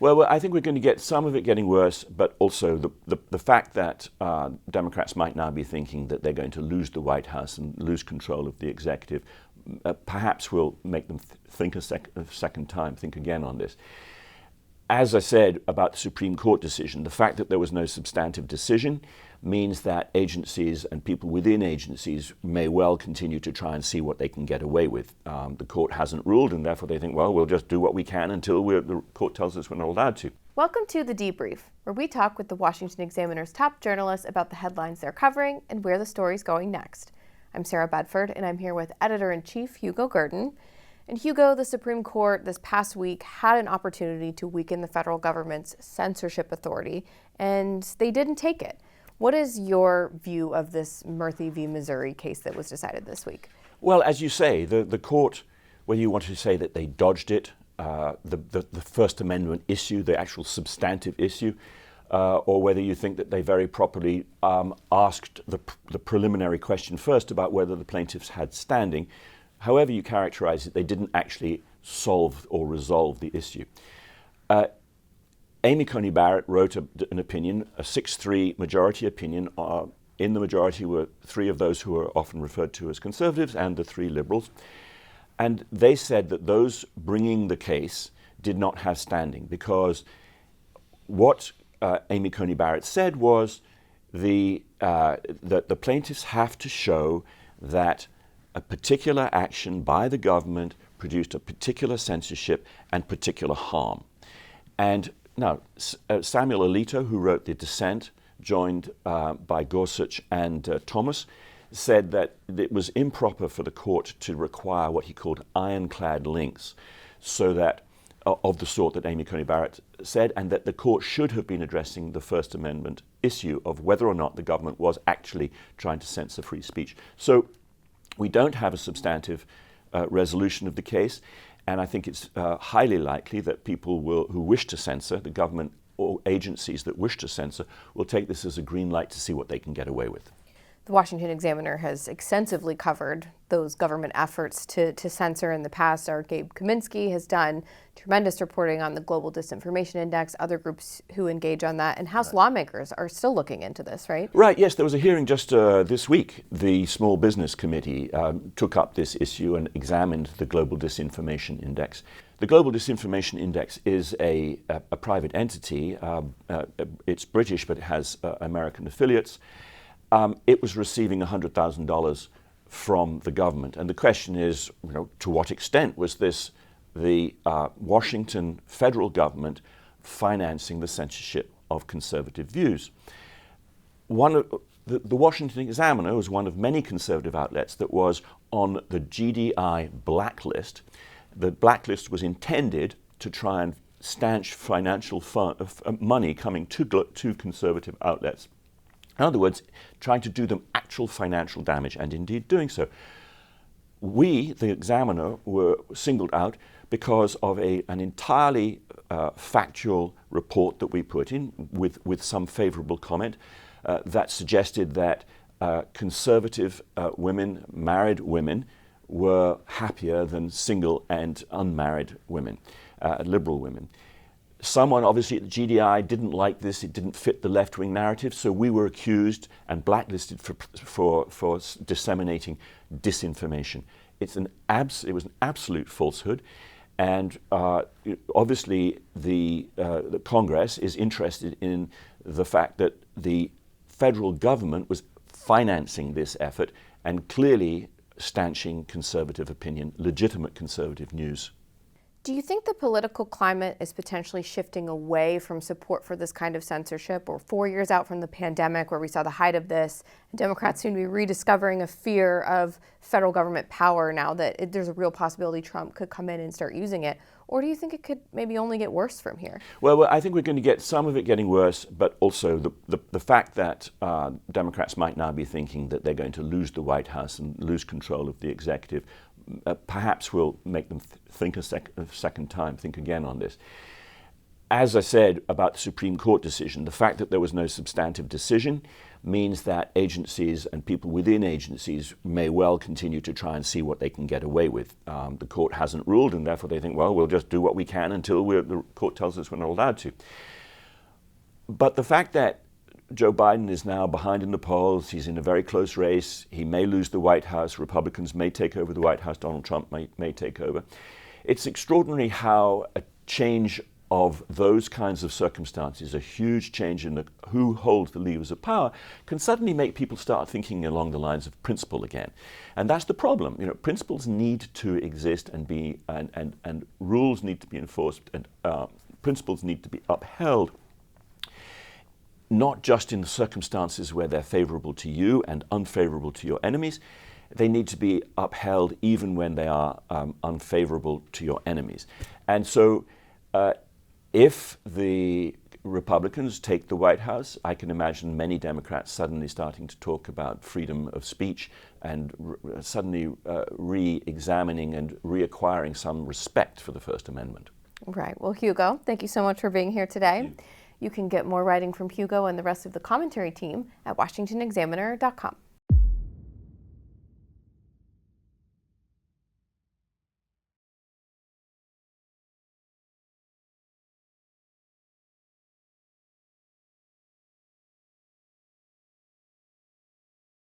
Well, I think we're going to get some of it getting worse, but also the fact that Democrats might now be thinking that they're going to lose the White House and lose control of the executive perhaps will make them think a second time, think again on this. As I said about the Supreme Court decision, the fact that there was no substantive decision means that agencies and people within agencies may well continue to try and see what they can get away with. The court hasn't ruled, and therefore they think, well, we'll just do what we can until the court tells us we're not allowed to. Welcome to The Debrief, where we talk with the Washington Examiner's top journalists about the headlines they're covering and where the story's going next. I'm Sarah Bedford, and I'm here with Editor-in-Chief Hugo Gurdon. And Hugo, the Supreme Court this past week had an opportunity to weaken the federal government's censorship authority, and they didn't take it. What is your view of this Murthy v. Missouri case that was decided this week? Well, as you say, the court, whether you want to say that they dodged it, the First Amendment issue, the actual substantive issue, or whether you think that they very properly asked the preliminary question first about whether the plaintiffs had standing. However you characterize it, they didn't actually solve or resolve the issue. Amy Coney Barrett wrote an opinion, a 6-3 majority opinion. In the majority were three of those who are often referred to as conservatives and the three liberals. And they said that those bringing the case did not have standing because what Amy Coney Barrett said was that the plaintiffs have to show that a particular action by the government produced a particular censorship and particular harm. And now, Samuel Alito, who wrote the dissent, joined by Gorsuch and Thomas, said that it was improper for the court to require what he called ironclad links, so that of the sort that Amy Coney Barrett said, and that the court should have been addressing the First Amendment issue of whether or not the government was actually trying to censor free speech. So we don't have a substantive resolution of the case, and I think it's highly likely that people who wish to censor, the government or agencies that wish to censor, will take this as a green light to see what they can get away with. The Washington Examiner has extensively covered those government efforts to censor in the past. Our Gabe Kaminsky has done tremendous reporting on the Global Disinformation Index, other groups who engage on that, and House lawmakers are still looking into this, right? Right, yes. There was a hearing just this week. The Small Business Committee took up this issue and examined the Global Disinformation Index. The Global Disinformation Index is a private entity. It's British, but it has American affiliates. It was receiving $100,000 from the government. And the question is, to what extent was this the Washington federal government financing the censorship of conservative views? The Washington Examiner was one of many conservative outlets that was on the GDI blacklist. The blacklist was intended to try and stanch financial money coming to conservative outlets. In other words, trying to do them actual financial damage, and indeed doing so. We, the Examiner, were singled out because of an entirely factual report that we put in with some favorable comment that suggested that conservative women, married women, were happier than single and unmarried women, liberal women. Someone obviously at the GDI didn't like this, it didn't fit the left-wing narrative, so we were accused and blacklisted for disseminating disinformation. It was an absolute falsehood, and obviously the Congress is interested in the fact that the federal government was financing this effort and clearly stanching conservative opinion, legitimate conservative news. Do you think the political climate is potentially shifting away from support for this kind of censorship? We're 4 years out from the pandemic where we saw the height of this, and Democrats seem to be rediscovering a fear of federal government power now that there's a real possibility Trump could come in and start using it. Or do you think it could maybe only get worse from here? Well, I think we're going to get some of it getting worse, but also the fact that Democrats might now be thinking that they're going to lose the White House and lose control of the executive perhaps will make them think a second time, think again on this. as I said about the Supreme Court decision, the fact that there was no substantive decision means that agencies and people within agencies may well continue to try and see what they can get away with. The court hasn't ruled, and therefore they think, well, we'll just do what we can until the court tells us we're not allowed to. But the fact that Joe Biden is now behind in the polls, he's in a very close race, he may lose the White House, Republicans may take over the White House, Donald Trump may take over. It's extraordinary how a change of those kinds of circumstances, a huge change in who holds the levers of power, can suddenly make people start thinking along the lines of principle again. And that's the problem. You know, principles need to exist and be, and rules need to be enforced, and principles need to be upheld, not just in the circumstances where they're favorable to you and unfavorable to your enemies. They need to be upheld even when they are unfavorable to your enemies. And so if the Republicans take the White House, I can imagine many Democrats suddenly starting to talk about freedom of speech and suddenly re-examining and reacquiring some respect for the First Amendment. Right. Well, Hugo, thank you so much for being here today. You can get more writing from Hugo and the rest of the commentary team at washingtonexaminer.com.